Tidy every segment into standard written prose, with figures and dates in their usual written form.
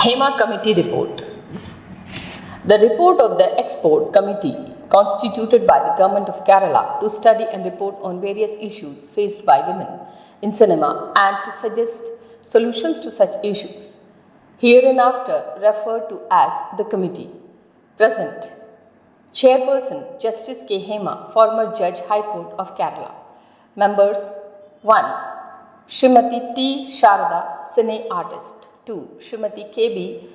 Hema Committee Report. The report of the Export Committee constituted by the Government of Kerala to study and report on various issues faced by women in cinema and to suggest solutions to such issues, hereinafter referred to as the committee. Present. Chairperson Justice K. Hema, former Judge High Court of Kerala. Members 1. Srimati T. Sharada, Cine Artist. 2. Srimati K.B.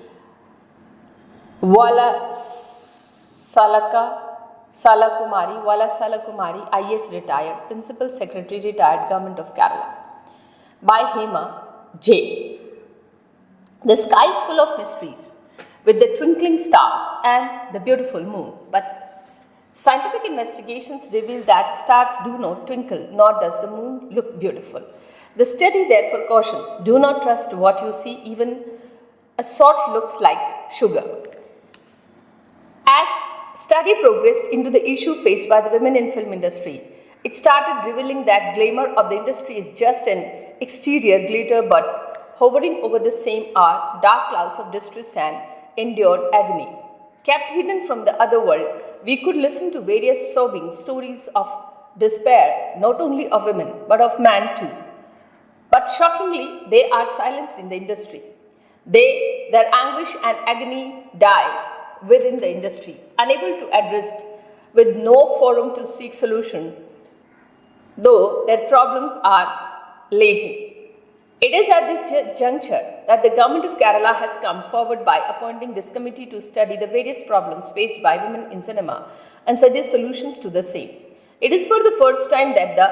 Wala Salakumari, IS retired, Principal Secretary retired, Government of Kerala. By Hema J. The sky is full of mysteries, with the twinkling stars and the beautiful moon. But scientific investigations reveal that stars do not twinkle, nor does the moon look beautiful. The study therefore cautions, do not trust what you see, even a salt looks like sugar. As study progressed into the issue faced by the women in film industry, it started revealing that glamour of the industry is just an exterior glitter, but hovering over the same are dark clouds of distress and endured agony. Kept hidden from the other world, we could listen to various sobbing stories of despair, not only of women, but of men too. But shockingly, they are silenced in the industry. Their anguish and agony die within the industry, unable to address with no forum to seek solution, though their problems are legion. It is at this juncture that the Government of Kerala has come forward by appointing this committee to study the various problems faced by women in cinema and suggest solutions to the same. It is for the first time that the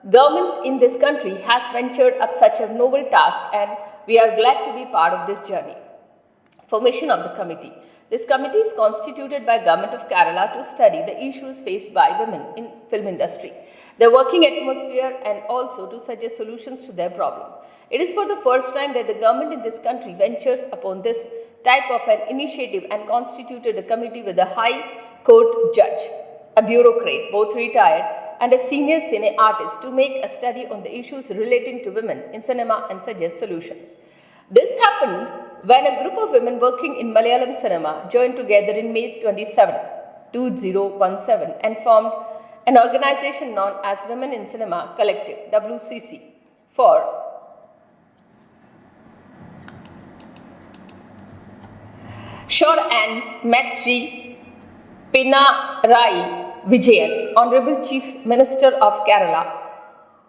government in this country has ventured up such a noble task, and we are glad to be part of this journey. Formation of the committee. This committee is constituted by Government of Kerala to study the issues faced by women in film industry, their working atmosphere, and also to suggest solutions to their problems. It is for the first time that the government in this country ventures upon this type of an initiative and constituted a committee with a high court judge, a bureaucrat, both retired, and a senior cine artist to make a study on the issues relating to women in cinema and suggest solutions. This happened when a group of women working in Malayalam cinema joined together in May 27, 2017 and formed an organization known as Women in Cinema Collective, WCC, for Shore and met Sri Pinarayi Vijayan, Honorable Chief Minister of Kerala,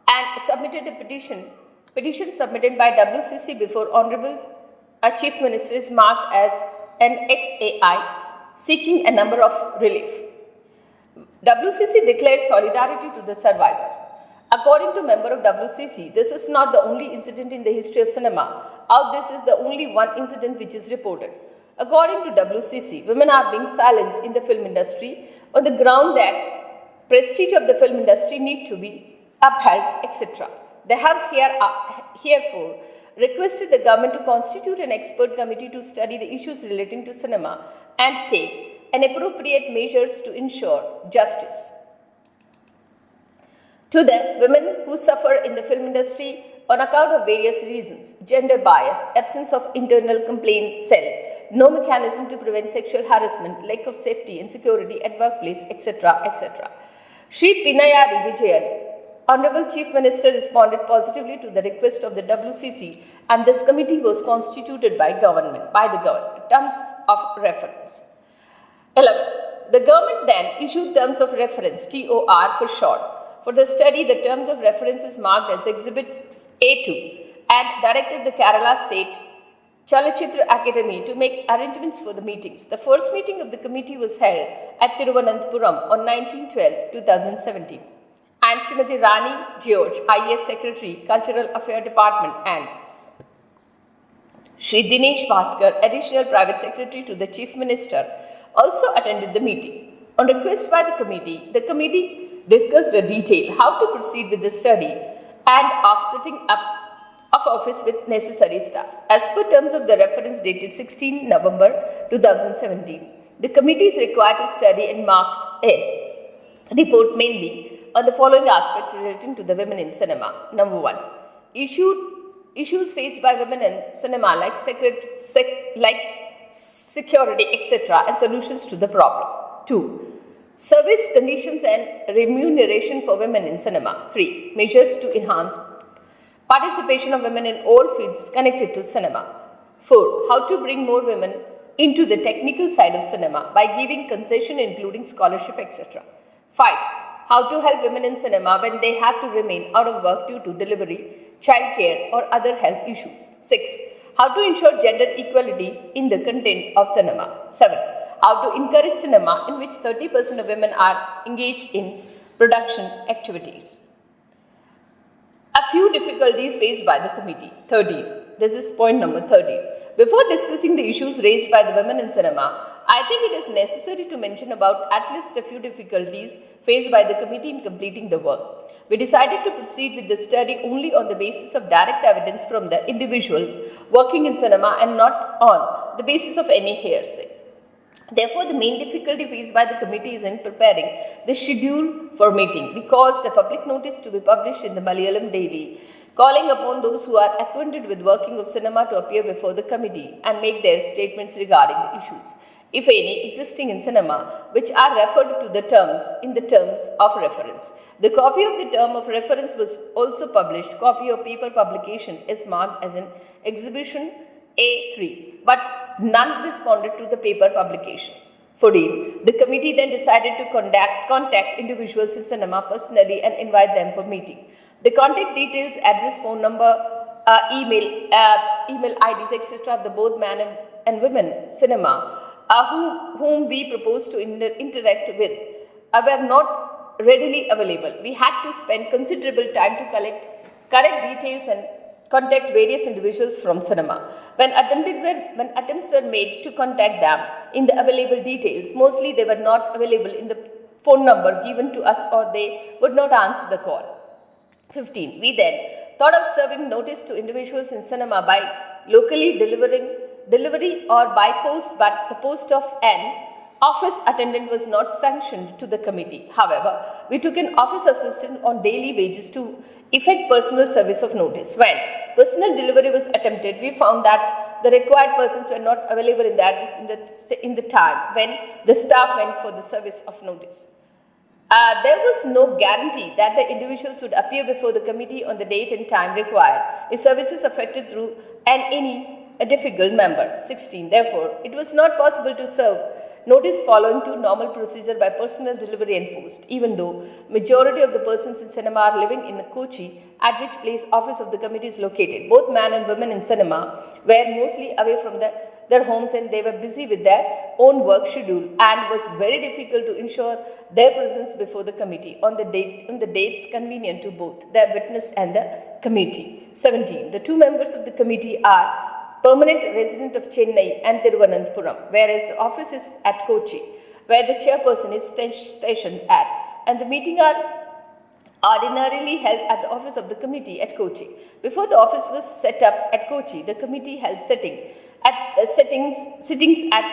and submitted a petition submitted by WCC before Honorable Chief Minister is marked as an XAI, seeking a number of relief. WCC declared solidarity to the survivor. According to member of WCC, this is not the only incident in the history of cinema, or this is the only one incident which is reported. According to WCC, women are being silenced in the film industry on the ground that prestige of the film industry need to be upheld, etc. They have herefore requested the government to constitute an expert committee to study the issues relating to cinema and take an appropriate measures to ensure justice to the women who suffer in the film industry on account of various reasons: gender bias, absence of internal complaint cell, no mechanism to prevent sexual harassment, lack of safety and security at workplace, etc., etc. Sri Pinarayi Vijayan, Honorable Chief Minister, responded positively to the request of the WCC, and this committee was constituted by the government. Terms of reference. 11. The government then issued terms of reference, TOR for short. For the study, the terms of reference is marked as Exhibit A2 and directed the Kerala State Chalachitra Academy to make arrangements for the meetings. The first meeting of the committee was held at Thiruvananthapuram on 19/12/2017. And Srimati Rani George, IS Secretary, Cultural Affairs Department, and Shri Dinesh Bhaskar, Additional Private Secretary to the Chief Minister, also attended the meeting. On request by the committee discussed in detail how to proceed with the study and of setting up of office with necessary staffs. As per terms of the reference dated 16 November 2017, the committee is required to study and mark a report mainly on the following aspect relating to the women in cinema. Number 1. Issued issues faced by women in cinema like security, etc., and solutions to the problem. 2. Service conditions and remuneration for women in cinema. 3. Measures to enhance participation of women in all fields connected to cinema. 4. How to bring more women into the technical side of cinema by giving concession including scholarship, etc. 5. How to help women in cinema when they have to remain out of work due to delivery, childcare or other health issues. 6. How to ensure gender equality in the content of cinema. 7. How to encourage cinema in which 30% of women are engaged in production activities. A few difficulties faced by the committee. 13. This is point number 13. Before discussing the issues raised by the women in cinema, I think it is necessary to mention about at least a few difficulties faced by the committee in completing the work. We decided to proceed with the study only on the basis of direct evidence from the individuals working in cinema and not on the basis of any hearsay. Therefore, the main difficulty faced by the committee is in preparing the schedule for meeting. We caused a public notice to be published in the Malayalam Daily, calling upon those who are acquainted with working of cinema to appear before the committee and make their statements regarding the issues, if any, existing in cinema, which are referred to the terms in the terms of reference. The copy of the term of reference was also published. Copy of paper publication is marked as an exhibition A3, but none responded to the paper publication. 14. The committee then decided to contact individuals in cinema personally and invite them for meeting. The contact details, address, phone number, email IDs, etc. of the both men and women cinema whom we proposed to interact with were not readily available. We had to spend considerable time to collect correct details and contact various individuals from cinema. When attempts were made to contact them in the available details, mostly they were not available in the phone number given to us or they would not answer the call. 15. We then thought of serving notice to individuals in cinema by locally delivery or by post, but the post of an office attendant was not sanctioned to the committee. However, we took an office assistant on daily wages to effect personal service of notice. When personal delivery was attempted, we found that the required persons were not available in the address in the time when the staff went for the service of notice. There was no guarantee that the individuals would appear before the committee on the date and time required if services affected through a difficult member. 16. Therefore, it was not possible to serve notice following to normal procedure by personal delivery and post, even though majority of the persons in cinema are living in Kochi, at which place office of the committee is located. Both men and women in cinema were mostly away from their homes and they were busy with their own work schedule and was very difficult to ensure their presence before the committee on the dates convenient to both the witness and the committee. 17. The two members of the committee are permanent resident of Chennai and Thiruvananthapuram, whereas the office is at Kochi, where the chairperson is stationed at, and the meeting are ordinarily held at the office of the committee at Kochi. Before the office was set up at Kochi, the committee held sittings at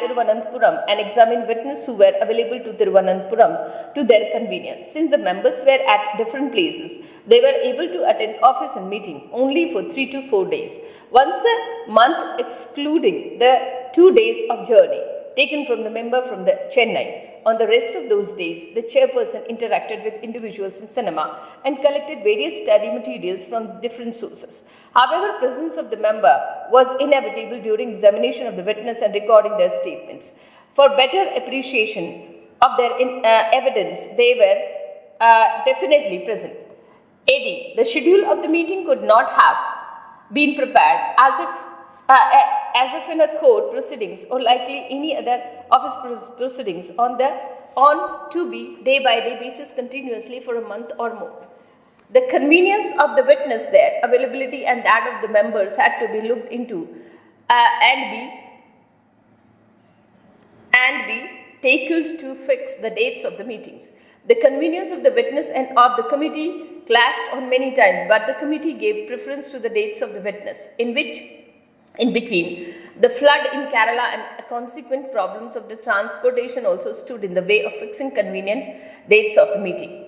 Thiruvananthapuram and examined witnesses who were available to Thiruvananthapuram to their convenience. Since the members were at different places, they were able to attend office and meeting only for 3 to 4 days, once a month, excluding the 2 days of journey taken from the member from the Chennai. On the rest of those days, the chairperson interacted with individuals in cinema and collected various study materials from different sources. However, presence of the member was inevitable during examination of the witness and recording their statements. For better appreciation of their evidence, they were definitely present. 18. The schedule of the meeting could not have been prepared as if in a court proceedings or likely any other office proceedings on to be day by day basis continuously for a month or more. The convenience of the witness, their availability and that of the members had to be looked into and be taken to fix the dates of the meetings. The convenience of the witness and of the committee clashed on many times, but the committee gave preference to the dates of the witness, in between, the flood in Kerala and consequent problems of the transportation also stood in the way of fixing convenient dates of the meeting.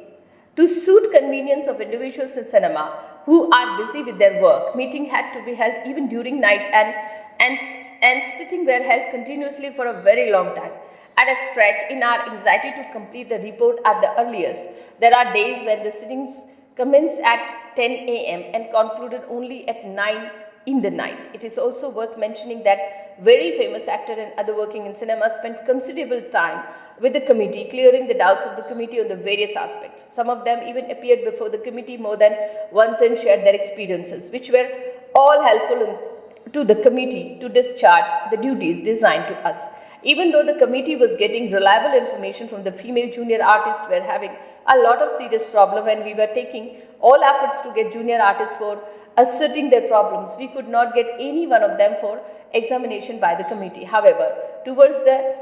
To suit convenience of individuals in cinema, who are busy with their work. Meeting had to be held even during night, and sitting were held continuously for a very long time. At a stretch, in our anxiety to complete the report at the earliest, there are days when the sittings commenced at 10 a.m. and concluded only at 9 in the night. It is also worth mentioning that very famous actor and other working in cinema spent considerable time with the committee, clearing the doubts of the committee on the various aspects. Some of them even appeared before the committee more than once and shared their experiences, which were all helpful to the committee to discharge the duties designed to us. Even though the committee was getting reliable information from the female junior artists were having a lot of serious problem, and we were taking all efforts to get junior artists for asserting their problems, we could not get any one of them for examination by the committee. However, towards the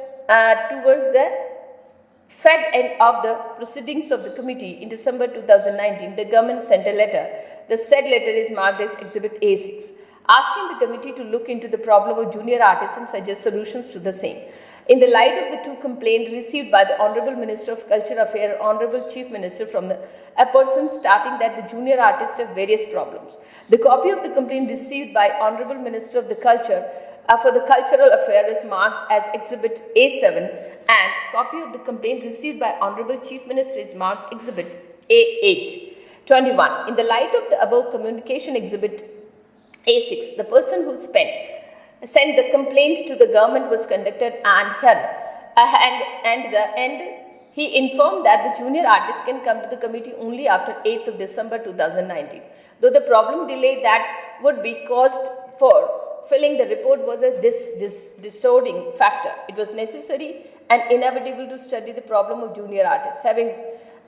fed end of the proceedings of the committee in December 2019, the government sent a letter. The said letter is marked as Exhibit A6, asking the committee to look into the problem of junior artists and suggest solutions to the same. In the light of the two complaints received by the Honorable Minister of Culture Affairs, Honorable Chief Minister from a person stating that the junior artists have various problems. The copy of the complaint received by Honorable Minister of the Culture for the Cultural Affairs is marked as Exhibit A7, and copy of the complaint received by Honorable Chief Minister is marked Exhibit A8. 21. In the light of the above communication Exhibit A6, the person who sent the complaint to the government was conducted and heard. He informed that the junior artists can come to the committee only after 8th of December 2019. Though the problem delay that would be caused for filling the report was a distorting factor, it was necessary and inevitable to study the problem of junior artists. Having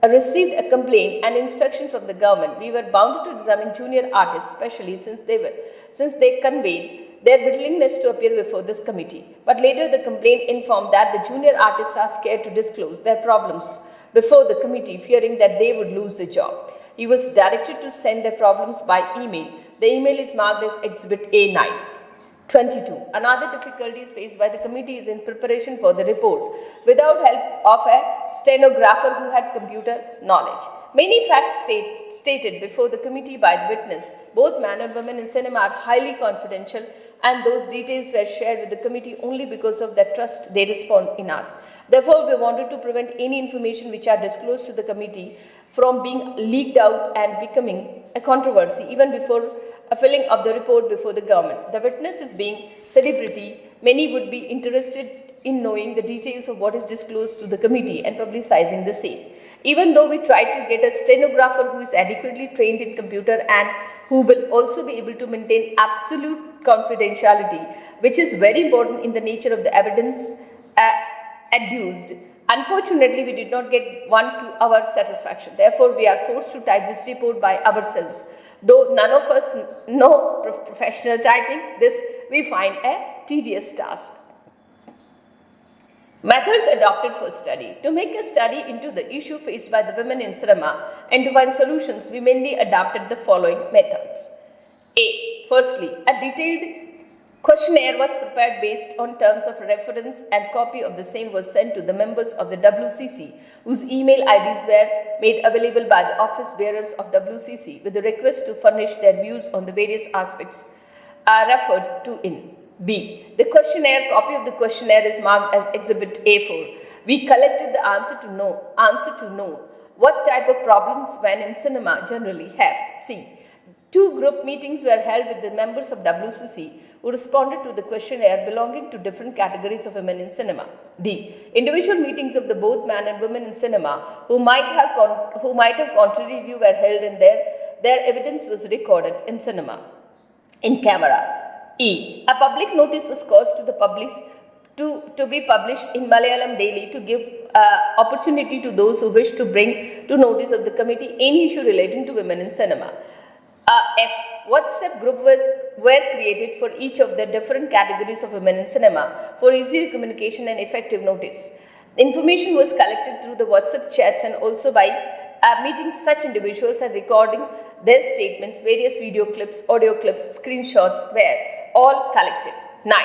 received a complaint and instruction from the government, we were bound to examine junior artists, especially since they conveyed their willingness to appear before this committee. But later the complaint informed that the junior artists are scared to disclose their problems before the committee, fearing that they would lose the job. He was directed to send their problems by email. The email is marked as Exhibit A9. 22. Another difficulty is faced by the committee is in preparation for the report without help of a stenographer who had computer knowledge. Many facts stated before the committee by the witness, both man and woman in cinema, are highly confidential, and those details were shared with the committee only because of the trust they respond in us. Therefore, we wanted to prevent any information which are disclosed to the committee from being leaked out and becoming a controversy even before a filling of the report before the government. The witness is being celebrity. Many would be interested in knowing the details of what is disclosed to the committee and publicizing the same. Even though we tried to get a stenographer who is adequately trained in computer and who will also be able to maintain absolute confidentiality, which is very important in the nature of the evidence adduced. Unfortunately, we did not get one to our satisfaction. Therefore, we are forced to type this report by ourselves. Though none of us know professional typing, this we find a tedious task. Methods adopted for study. To make a study into the issue faced by the women in cinema and to find solutions, we mainly adopted the following methods. A. Firstly, a detailed questionnaire was prepared based on terms of reference, and copy of the same was sent to the members of the WCC, whose email IDs were made available by the office bearers of WCC with the request to furnish their views on the various aspects referred to in. B. The copy of the questionnaire is marked as Exhibit A4. We collected the answer to know what type of problems men in cinema generally have. C. 2 group meetings were held with the members of WCC who responded to the questionnaire belonging to different categories of women in cinema. D. Individual meetings of the both man and women in cinema who might have contrary view were held, and their evidence was recorded in cinema, in camera. E. A public notice was caused to the public to be published in Malayalam daily to give opportunity to those who wish to bring to notice of the committee any issue relating to women in cinema. F. WhatsApp group were created for each of the different categories of women in cinema for easy communication and effective notice. Information was collected through the WhatsApp chats and also by meeting such individuals and recording their statements. Various video clips, audio clips, screenshots were all collected. 9.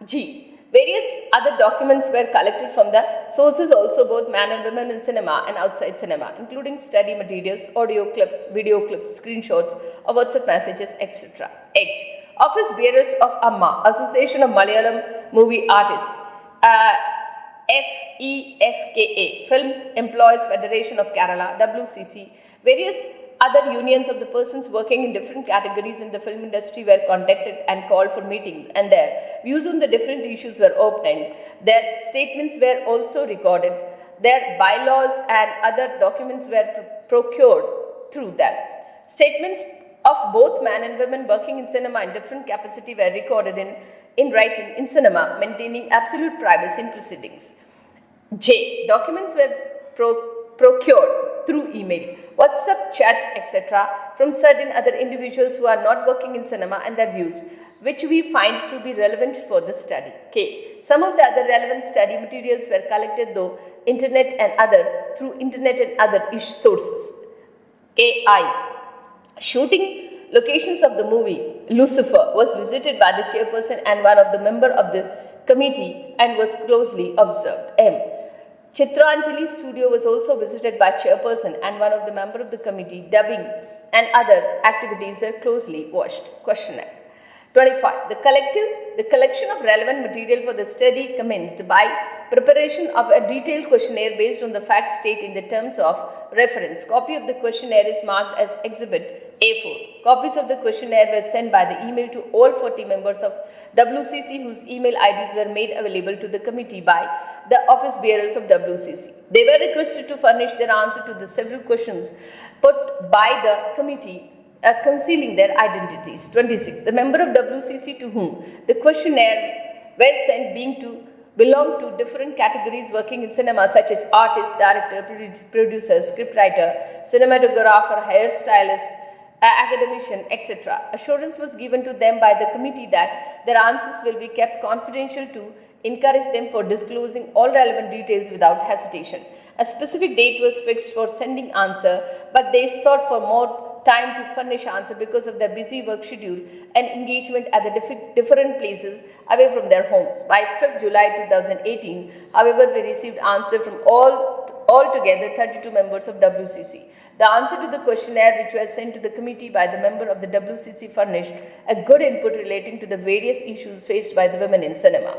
G. Various other documents were collected from the sources also, both men and women in cinema and outside cinema, including study materials, audio clips, video clips, screenshots of WhatsApp messages, etc. Edge. Office bearers of AMMA, Association of Malayalam Movie Artists, FEFKA, Film Employees Federation of Kerala, WCC, various other unions of the persons working in different categories in the film industry were contacted and called for meetings, and their views on the different issues were obtained. Their statements were also recorded. Their bylaws and other documents were procured through them. Statements of both men and women working in cinema in different capacity were recorded in writing in cinema, maintaining absolute privacy in proceedings. J. Documents were procured through email, WhatsApp chats, etc. from certain other individuals who are not working in cinema and their views, which we find to be relevant for the study. K. Some of the other relevant study materials were collected through internet and other sources. AI. Shooting locations of the movie Lucifer was visited by the chairperson and one of the member of the committee and was closely observed. M. Chitranjali studio was also visited by chairperson and one of the member of the committee. Dubbing and other activities were closely watched. Questionnaire. 25. The collection of relevant material for the study commenced by preparation of a detailed questionnaire based on the facts stated in the terms of reference. Copy of the questionnaire is marked as Exhibit A4. Copies of the questionnaire were sent by the email to all 40 members of WCC whose email IDs were made available to the committee by the office bearers of WCC. They were requested to furnish their answer to the several questions put by the committee concealing their identities. 26. The member of WCC to whom the questionnaire were sent belong to different categories working in cinema such as artist, director, producer, scriptwriter, cinematographer, hairstylist, academician, etc. Assurance was given to them by the committee that their answers will be kept confidential to encourage them for disclosing all relevant details without hesitation. A specific date was fixed for sending answer, but they sought for more time to furnish answer because of their busy work schedule and engagement at the different places away from their homes. By 5th July 2018, however, we received answer from altogether 32 members of WCC. The answer to the questionnaire which was sent to the committee by the member of the WCC furnished a good input relating to the various issues faced by the women in cinema.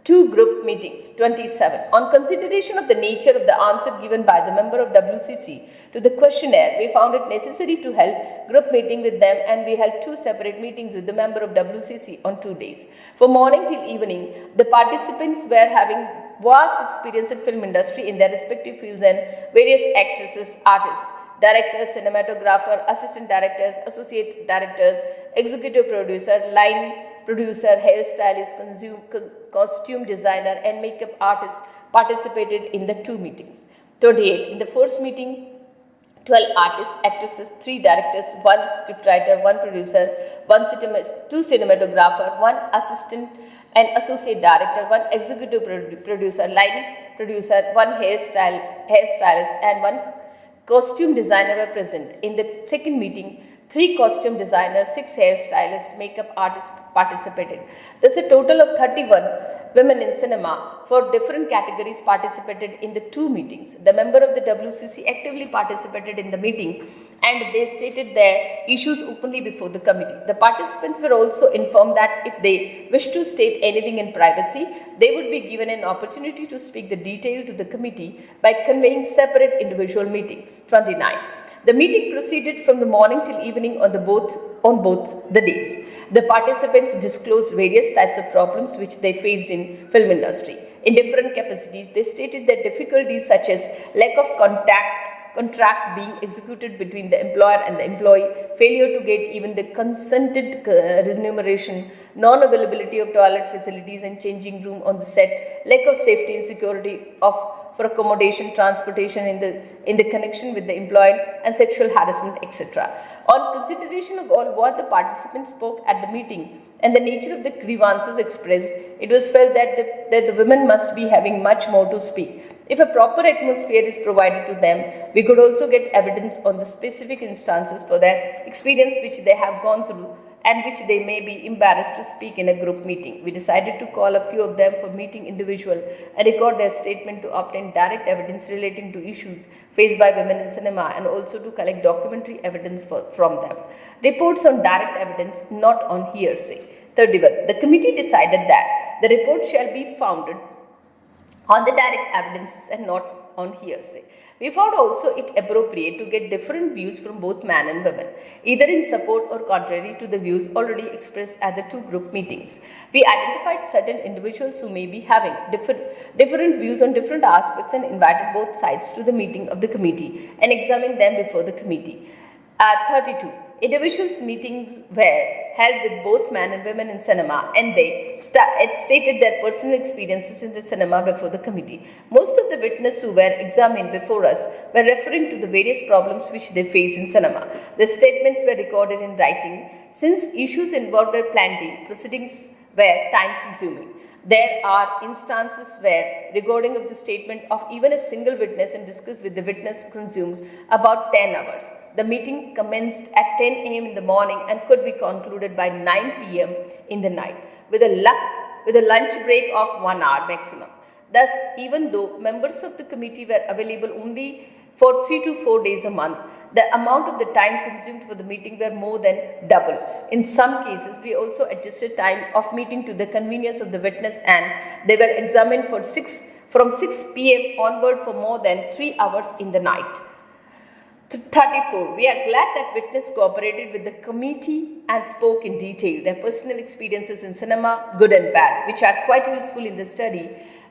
2 group meetings. 27. On consideration of the nature of the answer given by the member of WCC to the questionnaire, we found it necessary to hold group meeting with them, and we held 2 separate meetings with the member of WCC on 2 days. From morning till evening, the participants were having vast experience in film industry in their respective fields and various actresses, artists, directors, cinematographer, assistant directors, associate directors, executive producer, line producer, hairstylist, costume designer and makeup artist participated in the 2 meetings. 28. In the first meeting, 12 artists, actresses, 3 directors, 1 scriptwriter, 1 producer, 2 cinematographer, 1 assistant and associate director, 1 executive producer, line producer, 1 hairstylist and 1 costume designer were present. In the second meeting, 3 costume designers, 6 hairstylists, makeup artists participated. Thus, a total of 31 women in cinema for different categories participated in the 2 meetings. The member of the WCC actively participated in the meeting and they stated their issues openly before the committee. The participants were also informed that if they wish to state anything in privacy, they would be given an opportunity to speak the detail to the committee by conveying separate individual meetings. 29. The meeting proceeded from the morning till evening on both the days. The participants disclosed various types of problems which they faced in film industry. In different capacities, they stated that difficulties such as lack of contract being executed between the employer and the employee, failure to get even the consented remuneration, non-availability of toilet facilities and changing room on the set, lack of safety and security for accommodation, transportation in the connection with the employer and sexual harassment, etc. On consideration of all what the participants spoke at the meeting and the nature of the grievances expressed, it was felt that the women must be having much more to speak. If a proper atmosphere is provided to them, we could also get evidence on the specific instances for their experience which they have gone through and which they may be embarrassed to speak in a group meeting. We decided to call a few of them for meeting individual and record their statement to obtain direct evidence relating to issues faced by women in cinema and also to collect documentary evidence from them. Reports on direct evidence, not on hearsay. 31. The committee decided that the report shall be founded on the direct evidences and not on hearsay. We found also it appropriate to get different views from both men and women, either in support or contrary to the views already expressed at the two group meetings. We identified certain individuals who may be having different views on different aspects and invited both sides to the meeting of the committee and examined them before the committee. 32. Individuals' meetings were held with both men and women in cinema, and they stated their personal experiences in the cinema before the committee. Most of the witnesses who were examined before us were referring to the various problems which they face in cinema. The statements were recorded in writing. Since issues involved were plenty, proceedings were time consuming. There are instances where recording of the statement of even a single witness and discuss with the witness consumed about 10 hours. The meeting commenced at 10 a.m. in the morning and could be concluded by 9 p.m. in the night with a lunch break of 1 hour maximum. Thus, even though members of the committee were available only for 3 to 4 days a month, the amount of the time consumed for the meeting were more than double. In some cases, we also adjusted time of meeting to the convenience of the witness, and they were examined from 6 p.m. onward for more than 3 hours in the night. 34. We are glad that witness cooperated with the committee and spoke in detail their personal experiences in cinema, good and bad, which are quite useful in the study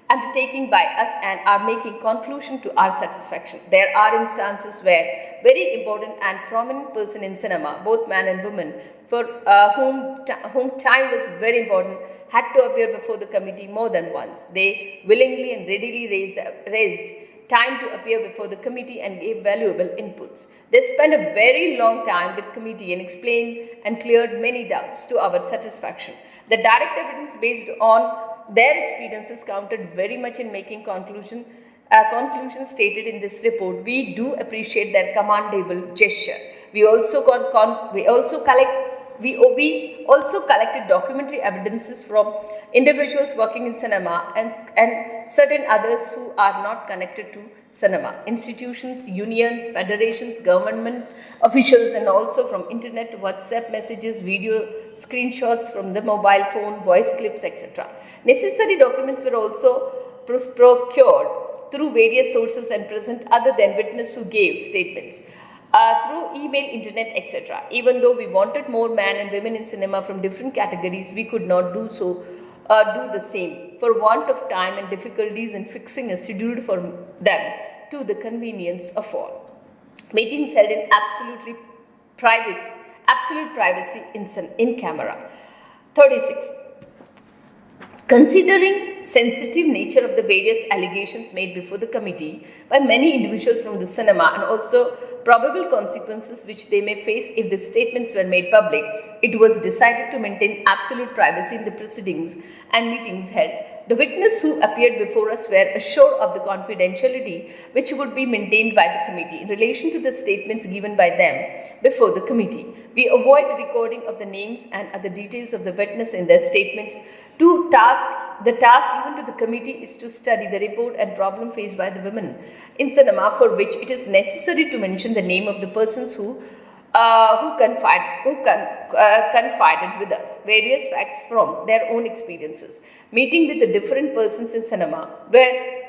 undertaking by us and are making conclusion to our satisfaction. There are instances where very important and prominent person in cinema, both man and woman, for whom time was very important, had to appear before the committee more than once. They willingly and readily raised time to appear before the committee and gave valuable inputs. They spent a very long time with committee and explained and cleared many doubts to our satisfaction. The direct evidence based on their experiences counted very much in making conclusions stated in this report. We do appreciate their commendable gesture. We also collected documentary evidences from individuals working in cinema and certain others who are not connected to cinema, institutions, unions, federations, government officials, and also from internet, WhatsApp messages, video screenshots from the mobile phone, voice clips, etc. Necessary documents were also procured through various sources and present other than witness who gave statements. Through email, internet, etc. Even though we wanted more men and women in cinema from different categories, we could not do the same for want of time and difficulties in fixing a schedule for them to the convenience of all. Meetings held in absolute privacy in camera. 36. Considering sensitive nature of the various allegations made before the committee by many individuals from the cinema and also probable consequences which they may face if the statements were made public, it was decided to maintain absolute privacy in the proceedings and meetings held. The witnesses who appeared before us were assured of the confidentiality which would be maintained by the committee in relation to the statements given by them before the committee. We avoid recording of the names and other details of the witness in their statements. The task given to the committee is to study the report and problem faced by the women in cinema, for which it is necessary to mention the name of the persons who confided with us various facts from their own experiences. Meeting with the different persons in cinema were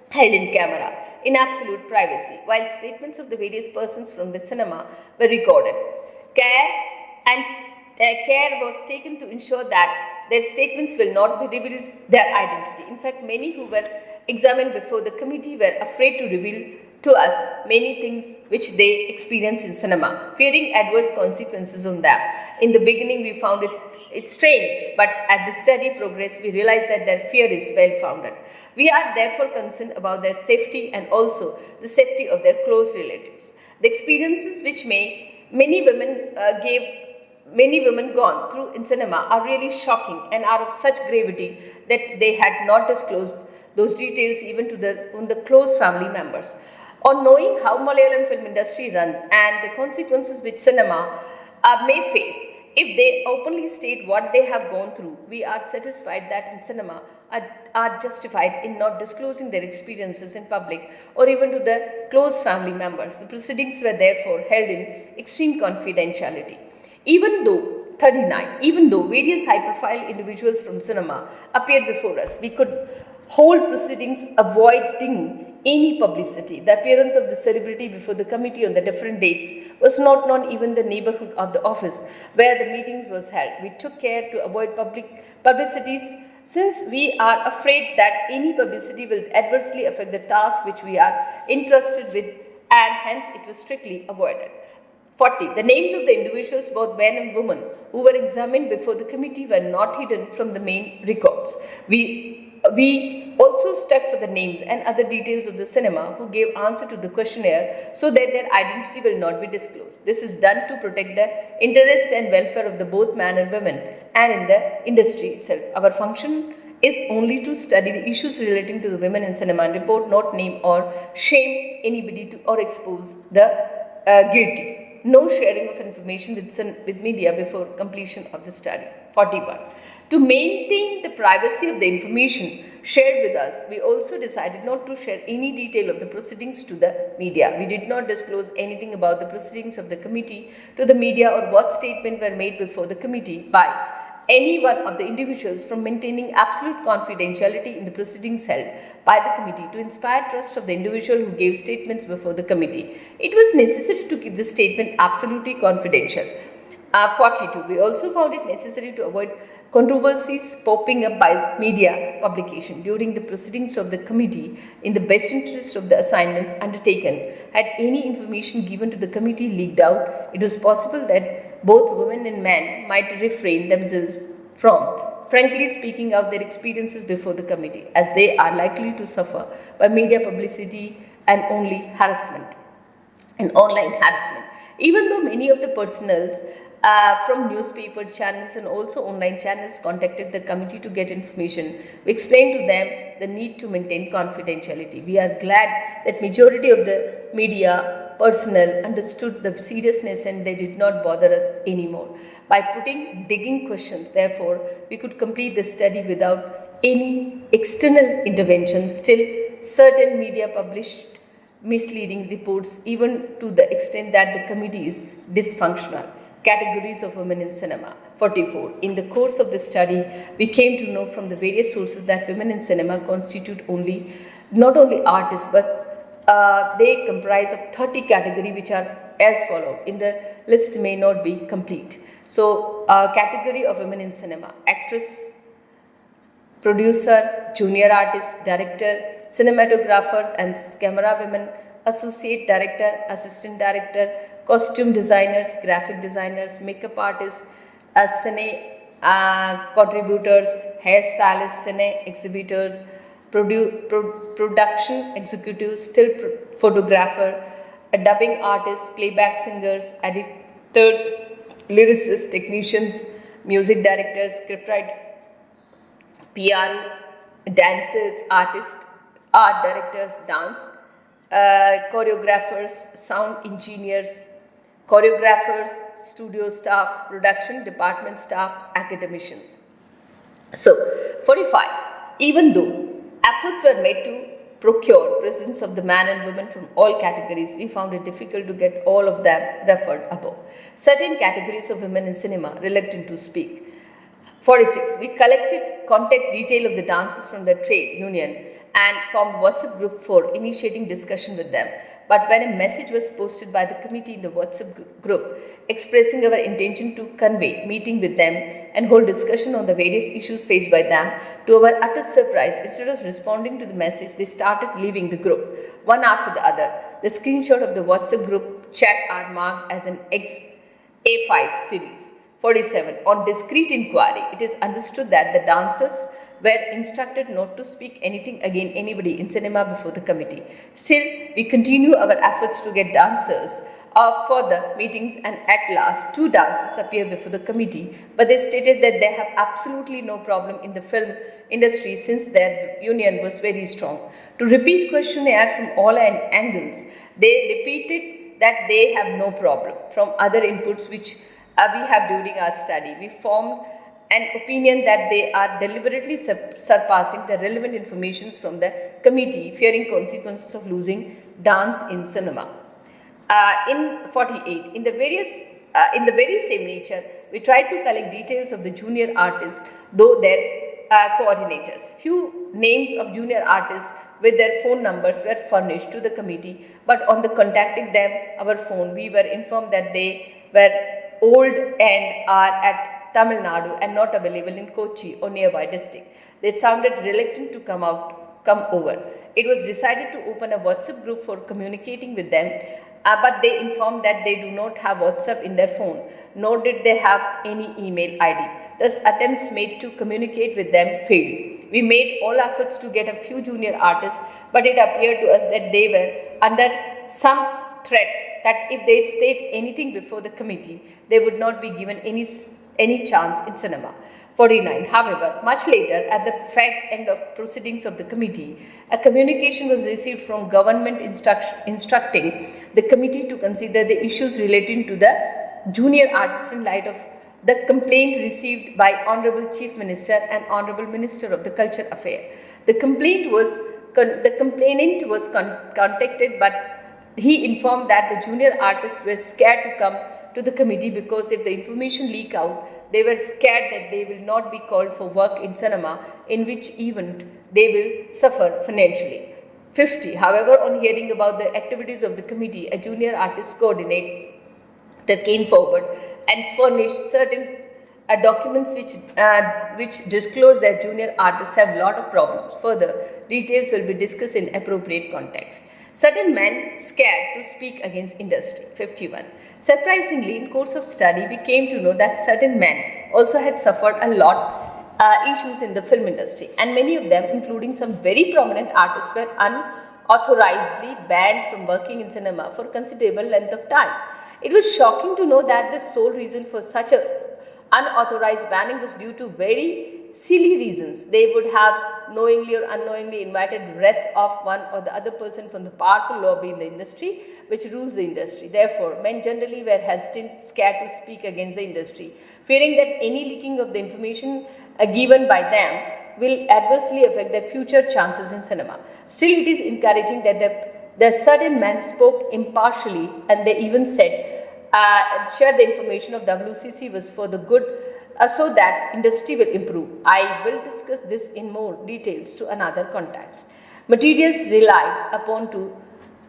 held in camera in absolute privacy, while statements of the various persons from the cinema were recorded. Care was taken to ensure that their statements will not be revealed their identity. In fact, many who were examined before the committee were afraid to reveal to us many things which they experienced in cinema, fearing adverse consequences on them. In the beginning, we found it strange, but as the study progressed, we realized that their fear is well founded. We are therefore concerned about their safety and also the safety of their close relatives. The experiences which many women gone through in cinema are really shocking and are of such gravity that they had not disclosed those details even to the close family members. On knowing how Malayalam film industry runs and the consequences which cinema may face, If they openly state what they have gone through, we are satisfied that in cinema are justified in not disclosing their experiences in public or even to the close family members. The proceedings were therefore held in extreme confidentiality. Even though various high-profile individuals from cinema appeared before us, we could hold proceedings avoiding any publicity. The appearance of the celebrity before the committee on the different dates was not known even the neighborhood of the office where the meetings was held. We took care to avoid publicities since we are afraid that any publicity will adversely affect the task which we are entrusted with, and hence it was strictly avoided. 40. The names of the individuals, both men and women, who were examined before the committee were not hidden from the main records. We also stuck for the names and other details of the cinema who gave answer to the questionnaire so that their identity will not be disclosed. This is done to protect the interest and welfare of the both men and women and in the industry itself. Our function is only to study the issues relating to the women in cinema and report, not name or shame anybody to or expose the guilty. No sharing of information with media before completion of the study. 41. To maintain the privacy of the information shared with us, we also decided not to share any detail of the proceedings to the media. We did not disclose anything about the proceedings of the committee to the media or what statements were made before the committee by any one of the individuals, from maintaining absolute confidentiality in the proceedings held by the committee to inspire trust of the individual who gave statements before the committee. It was necessary to keep the statement absolutely confidential. 42. We also found it necessary to avoid controversies popping up by media publication during the proceedings of the committee in the best interest of the assignments undertaken. Had any information given to the committee leaked out, it was possible that both women and men might refrain themselves from frankly speaking out their experiences before the committee, as they are likely to suffer by media publicity and online harassment. Even though many of the personnel from newspaper channels and also online channels contacted the committee to get information, we explained to them the need to maintain confidentiality. We are glad that majority of the media personnel understood the seriousness and they did not bother us anymore. By putting digging questions, therefore, we could complete the study without any external intervention. Still, certain media published misleading reports, even to the extent that the committee is dysfunctional. Categories of women in cinema. 44. In the course of the study, we came to know from the various sources that women in cinema constitute not only artists, but they comprise of 30 categories which are as follows. In the list may not be complete. So, category of women in cinema: actress, producer, junior artist, director, cinematographers and camera women, associate director, assistant director, costume designers, graphic designers, makeup artists, cine contributors, hairstylists, cine exhibitors, production executives, still photographer, a dubbing artist, playback singers, editors, lyricists, technicians, music directors, scriptwriters, PR, dancers, artists, art directors, dance, choreographers, sound engineers, choreographers, studio staff, production department staff, academicians. So, 45. Even though efforts were made to procure presence of the man and women from all categories, we found it difficult to get all of them referred above. Certain categories of women in cinema reluctant to speak. 46. We collected contact detail of the dancers from the trade union and formed WhatsApp group for initiating discussion with them. But when a message was posted by the committee in the WhatsApp group expressing our intention to convey meeting with them and hold discussion on the various issues faced by them, to our utter surprise, instead of responding to the message, they started leaving the group, one after the other. The screenshot of the WhatsApp group chat are marked as an XA5 series. 47. On discreet inquiry, it is understood that the dancers were instructed not to speak anything against anybody in cinema before the committee. Still, we continue our efforts to get dancers for the meetings, and at last 2 dancers appeared before the committee, but they stated that they have absolutely no problem in the film industry since their union was very strong. To repeat questionnaire from all angles, they repeated that they have no problem. From other inputs which we have during our study. We formed an opinion that they are deliberately surpassing the relevant information from the committee, fearing consequences of losing dance in cinema. In 48, in the very same nature, we tried to collect details of the junior artists, though their coordinators. Few names of junior artists with their phone numbers were furnished to the committee, but on the contacting them, our phone, we were informed that they were old and are at Tamil Nadu and not available in Kochi or nearby district. They sounded reluctant to come over. It was decided to open a WhatsApp group for communicating with them, but they informed that they do not have WhatsApp in their phone, nor did they have any email ID. Thus, attempts made to communicate with them failed. We made all efforts to get a few junior artists, but it appeared to us that they were under some threat that if they state anything before the committee, they would not be given any chance in cinema. 49. However, much later, at the fact end of proceedings of the committee, a communication was received from government instructing the committee to consider the issues relating to the junior artists in light of the complaint received by Honorable Chief Minister and Honorable Minister of the Culture Affairs. The complainant was contacted, but he informed that the junior artists were scared to come to the committee because if the information leak out, they were scared that they will not be called for work in cinema, in which event they will suffer financially. 50. However, on hearing about the activities of the committee, a junior artist coordinator came forward and furnished certain documents which disclose that junior artists have a lot of problems. Further, details will be discussed in appropriate context. Certain men scared to speak against industry. 51. Surprisingly, in course of study, we came to know that certain men also had suffered a lot issues in the film industry, and many of them, including some very prominent artists, were unauthorizedly banned from working in cinema for considerable length of time. It was shocking to know that the sole reason for such a unauthorized banning was due to very silly reasons. They would have knowingly or unknowingly invited wrath of one or the other person from the powerful lobby in the industry which rules the industry. Therefore, men generally were hesitant, scared to speak against the industry, fearing that any leaking of the information given by them will adversely affect their future chances in cinema. Still, it is encouraging that the certain men spoke impartially, and they even said share the information of WCC was for the good so that industry will improve. I will discuss this in more details to another context. Materials relied upon to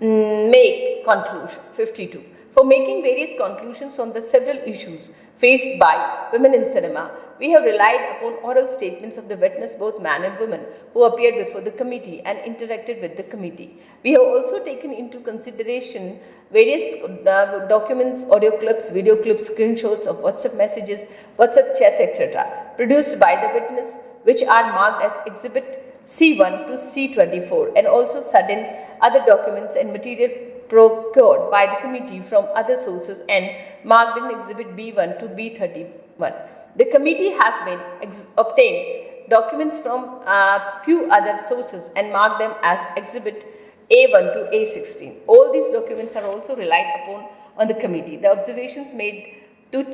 make conclusion. 52. For making various conclusions on the several issues faced by women in cinema, we have relied upon oral statements of the witness, both man and woman, who appeared before the committee and interacted with the committee. We have also taken into consideration various documents, audio clips, video clips, screenshots of WhatsApp messages, WhatsApp chats, etc., produced by the witness, which are marked as Exhibit C1 to C24, and also certain other documents and material procured by the committee from other sources and marked in Exhibit B1 to B31. The committee has been obtained documents from few other sources and marked them as Exhibit A1 to A16. All these documents are also relied upon on the committee. The observations made to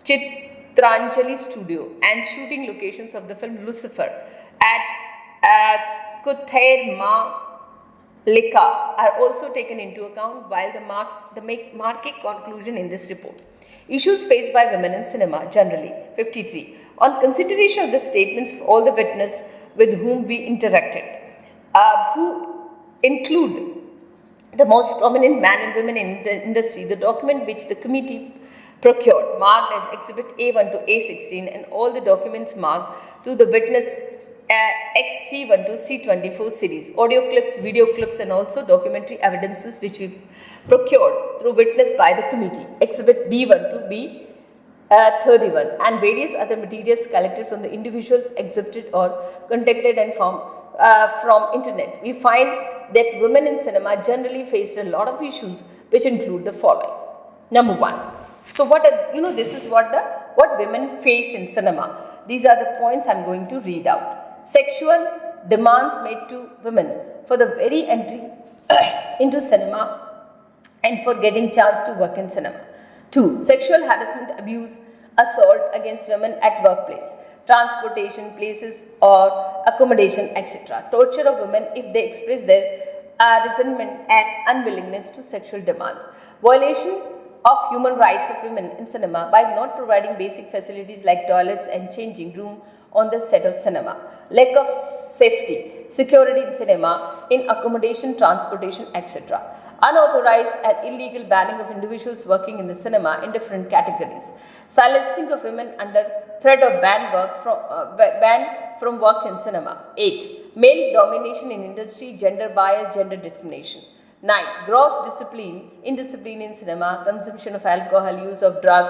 Chitranjali studio and shooting locations of the film Lucifer at Kuthair Ma Lika are also taken into account while the market conclusion in this report. Issues faced by women in cinema generally. 53. On consideration of the statements of all the witnesses with whom we interacted, who include the most prominent men and women in the industry, the document which the committee procured, marked as Exhibit A1 to A16, and all the documents marked to the witness XC1 to C24 series, audio clips, video clips, and also documentary evidences which we procured through witness by the committee, Exhibit B1 to B31, and various other materials collected from the individuals exhibited or contacted and from internet. We find that women in cinema generally faced a lot of issues which include the following. Number one. So this is what women face in cinema. These are the points I am going to read out. Sexual demands made to women for the very entry into cinema and for getting chance to work in cinema. 2. Sexual harassment, abuse, assault against women at workplace, transportation, places or accommodation, etc. Torture of women if they express their resentment and unwillingness to sexual demands. Violation of human rights of women in cinema by not providing basic facilities like toilets and changing room on the set of cinema. Lack of safety, security in cinema, in accommodation, transportation, etc. Unauthorized and illegal banning of individuals working in the cinema in different categories. Silencing of women under threat of ban from work in cinema. 8. Male domination in industry, gender bias, gender discrimination. 9. Gross indiscipline in cinema, consumption of alcohol, use of drug,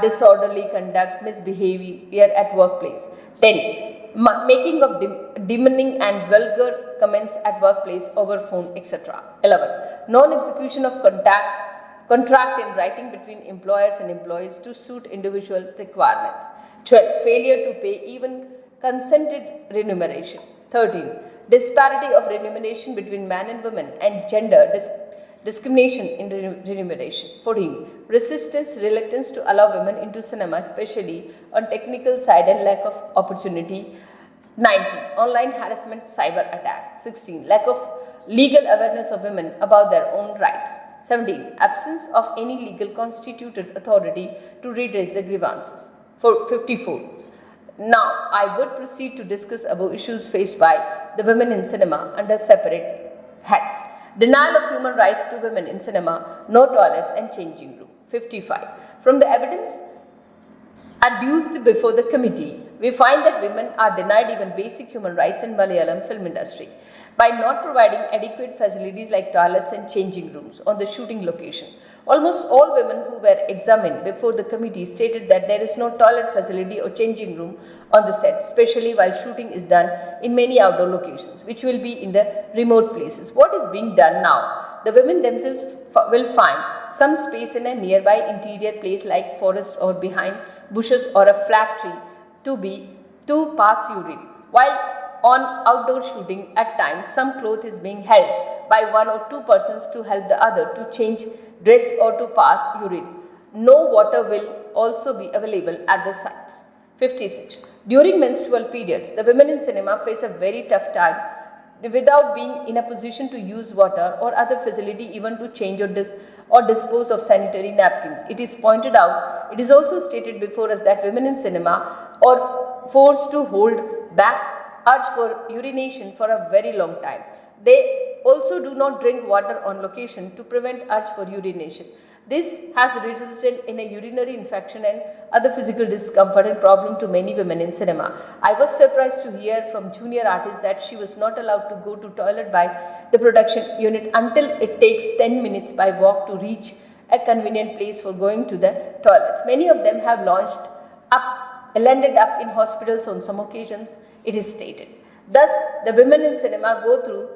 disorderly conduct, misbehavior at workplace. 10. Making of demeaning and vulgar comments at workplace over phone, etc. 11. Non-execution of contract in writing between employers and employees to suit individual requirements. 12. Failure to pay even consented remuneration. 13. Disparity of remuneration between man and women and gender discrimination in remuneration. 14. Resistance, reluctance to allow women into cinema, especially on technical side and lack of opportunity. 19. Online harassment, cyber attack. 16. Lack of legal awareness of women about their own rights. 17. Absence of any legal constituted authority to redress the grievances. 54. Now, I would proceed to discuss about issues faced by the women in cinema under separate heads. Denial of human rights to women in cinema, no toilets and changing room. 55. From the evidence adduced before the committee, we find that women are denied even basic human rights in Malayalam film industry by not providing adequate facilities like toilets and changing rooms on the shooting location. Almost all women who were examined before the committee stated that there is no toilet facility or changing room on the set, especially while shooting is done in many outdoor locations, which will be in the remote places. What is being done now? The women themselves will find some space in a nearby interior place like forest or behind bushes or a flat tree to pass urine. While on outdoor shooting, at times some cloth is being held by one or two persons to help the other to change dress or to pass urine. No water will also be available at the sites. 56. During menstrual periods, the women in cinema face a very tough time without being in a position to use water or other facility even to change or dispose of sanitary napkins. It is pointed out, it is also stated before us that women in cinema are forced to hold back urge for urination for a very long time. They also do not drink water on location to prevent urge for urination. This has resulted in a urinary infection and other physical discomfort and problem to many women in cinema. I was surprised to hear from junior artist that she was not allowed to go to toilet by the production unit until it takes 10 minutes by walk to reach a convenient place for going to the toilets. Many of them have landed up in hospitals on some occasions, it is stated. Thus, the women in cinema go through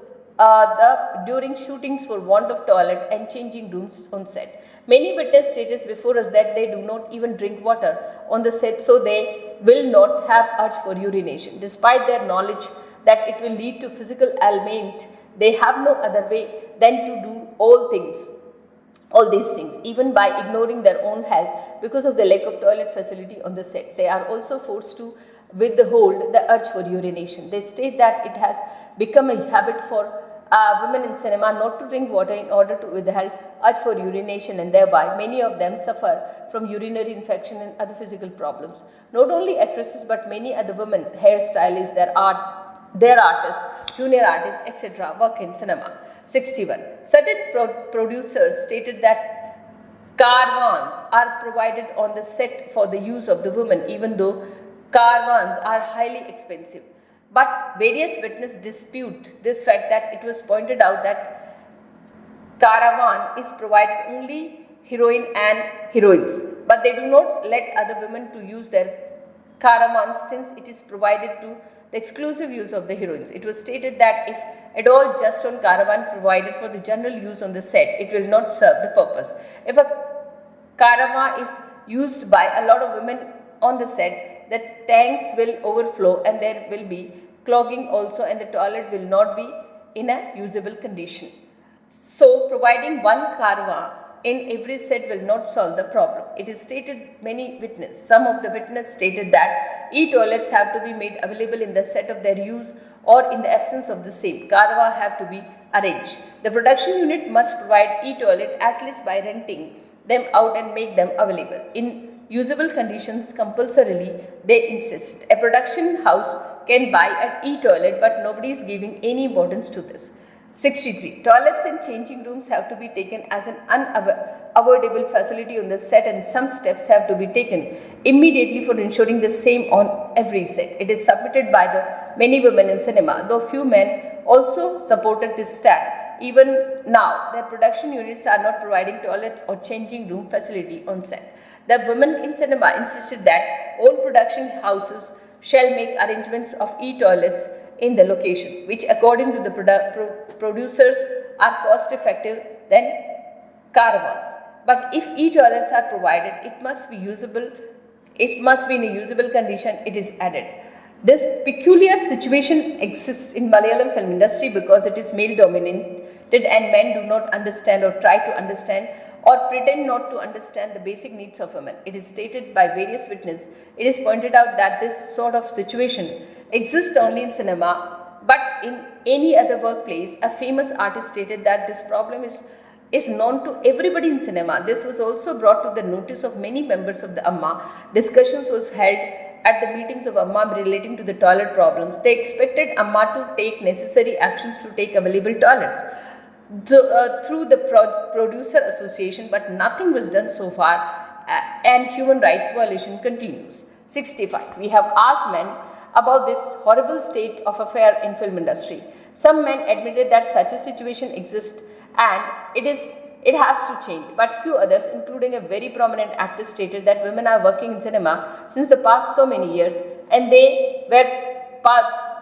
during shootings for want of toilet and changing rooms on set. Many witness stated before us that they do not even drink water on the set, so they will not have urge for urination. Despite their knowledge that it will lead to physical ailment, they have no other way than to do all these things, even by ignoring their own health because of the lack of toilet facility on the set. They are also forced to withhold the urge for urination. They state that it has become a habit for women in cinema not to drink water in order to withhold urge for urination, and thereby many of them suffer from urinary infection and other physical problems. Not only actresses but many other women, hairstylists, their artists, junior artists, etc. work in cinema. 61. Certain producers stated that caravans are provided on the set for the use of the women, even though caravans are highly expensive. But various witnesses dispute this fact that it was pointed out that caravan is provided only heroine and heroines, but they do not let other women to use their caravans since it is provided to the exclusive use of the heroines. It was stated that if at all just on caravan provided for the general use on the set, it will not serve the purpose. If a caravan is used by a lot of women on the set, the tanks will overflow and there will be clogging also, and the toilet will not be in a usable condition. So, providing one caravan in every set will not solve the problem. It is stated some of the witness stated that e-toilets have to be made available in the set of their use or in the absence of the same. Gurawa have to be arranged. The production unit must provide e-toilet at least by renting them out and make them available in usable conditions compulsorily, they insist. A production house can buy an e-toilet, but nobody is giving any importance to this. 63. Toilets and changing rooms have to be taken as an unavoidable facility on the set, and some steps have to be taken immediately for ensuring the same on every set. It is submitted by the many women in cinema, though few men also supported this stand. Even now, their production units are not providing toilets or changing room facility on set. The women in cinema insisted that all production houses shall make arrangements of e-toilets in the location, which according to the producers are cost effective than caravans. But if e-toilets are provided, it must be in a usable condition, it is added. This peculiar situation exists in Malayalam film industry because it is male dominated and men do not understand or try to understand or pretend not to understand the basic needs of women. It is stated by various witnesses. It is pointed out that this sort of situation exists only in cinema, but in any other workplace. A famous artist stated that this problem is known to everybody in cinema. This was also brought to the notice of many members of the Amma. Discussions was held at the meetings of Amma relating to the toilet problems. They expected Amma to take necessary actions to take available toilets through the producer association, but nothing was done so far, and human rights violation continues. 65. We have asked men about this horrible state of affair in film industry. Some men admitted that such a situation exists and it has to change, but few others, including a very prominent actor, stated that women are working in cinema since the past so many years and they were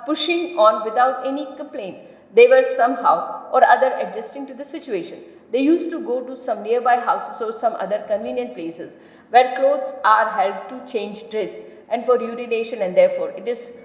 pushing on without any complaint. They were somehow or other adjusting to the situation. They used to go to some nearby houses or some other convenient places where clothes are held to change dress and for urination, and therefore it is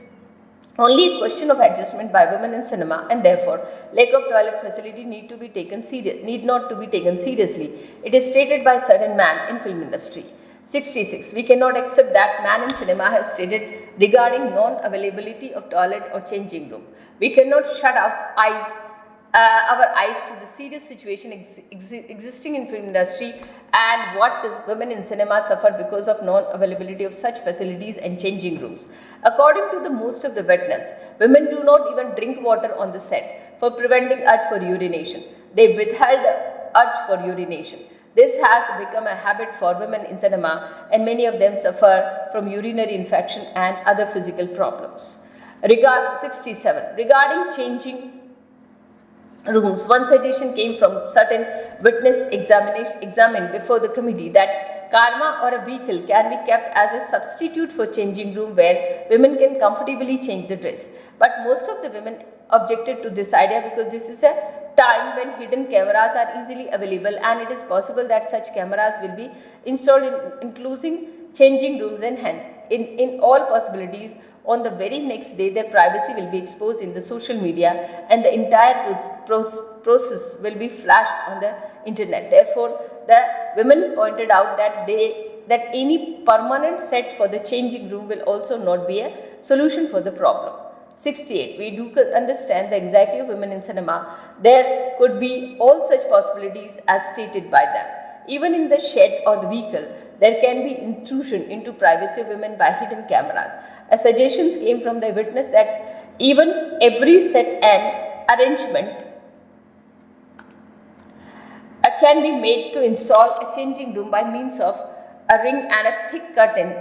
only a question of adjustment by women in cinema, and therefore lack of toilet facility need not to be taken seriously. It is stated by certain man in film industry. 66. We cannot accept that man in cinema has stated regarding non-availability of toilet or changing room. We cannot shut out our eyes to the serious situation existing in film industry and what the women in cinema suffer because of non-availability of such facilities and changing rooms. According to the most of the witness, women do not even drink water on the set for preventing urge for urination. They withheld the urge for urination. This has become a habit for women in cinema, and many of them suffer from urinary infection and other physical problems. 67. Regarding changing rooms, one suggestion came from certain witness examined before the committee that karma or a vehicle can be kept as a substitute for changing room where women can comfortably change the dress. But most of the women objected to this idea because this is a time when hidden cameras are easily available and it is possible that such cameras will be installed including changing rooms, and hence in all possibilities on the very next day their privacy will be exposed in the social media and the entire process will be flashed on the internet. Therefore, the women pointed out that any permanent set for the changing room will also not be a solution for the problem. 68. We do understand the anxiety of women in cinema. There could be all such possibilities as stated by them. Even in the shed or the vehicle, there can be intrusion into privacy of women by hidden cameras. A suggestion came from the witness that even every set and arrangement can be made to install a changing room by means of a ring and a thick curtain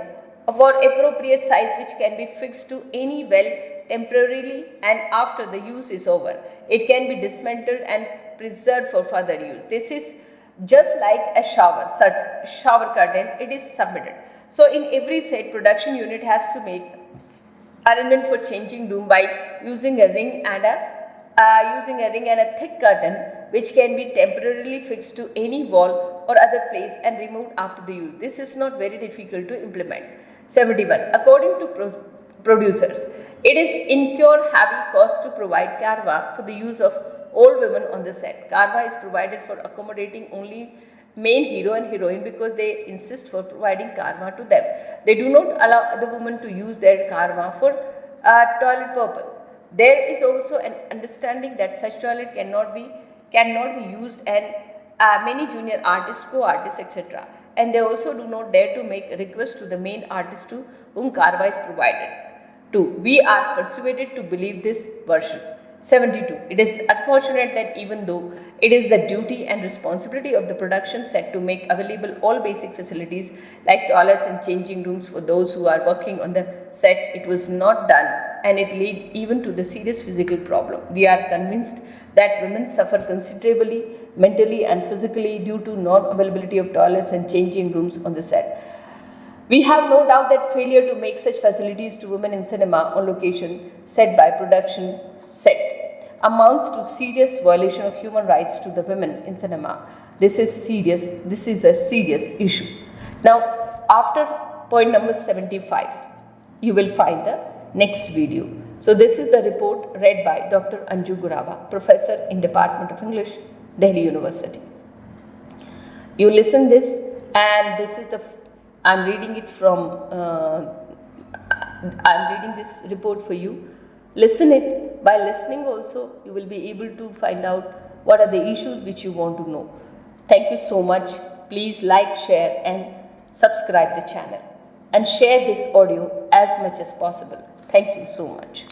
for appropriate size, which can be fixed to any well temporarily, and after the use is over, it can be dismantled and preserved for further use. This is just like a shower curtain. It is submitted. So in every set, production unit has to make arrangement for changing room by using a ring and a thick curtain, which can be temporarily fixed to any wall or other place and removed after the use. This is not very difficult to implement. 71. According to producers, it is incur heavy cost to provide karva for the use of all women on the set. Karva is provided for accommodating only main hero and heroine because they insist for providing karma to them. They do not allow the woman to use their karma for toilet purpose. There is also an understanding that such toilet cannot be used, and many junior artists, co-artists, etc. And they also do not dare to make a request to the main artist to whom karma is provided. 2. We are persuaded to believe this version. 72. It is unfortunate that even though it is the duty and responsibility of the production set to make available all basic facilities like toilets and changing rooms for those who are working on the set, it was not done, and it led even to the serious physical problem. We are convinced that women suffer considerably mentally and physically due to non-availability of toilets and changing rooms on the set. We have no doubt that failure to make such facilities to women in cinema on location set by production set amounts to serious violation of human rights to the women in cinema. This is a serious issue. Now, after point number 75, you will find the next video. So this is the report read by Dr. Anju Gurawa, Professor in Department of English, Delhi University. You listen this, and this is the I'm reading it from, I'm reading this report for you. Listen it. By listening also, you will be able to find out what are the issues which you want to know. Thank you so much. Please like, share and subscribe the channel. And share this audio as much as possible. Thank you so much.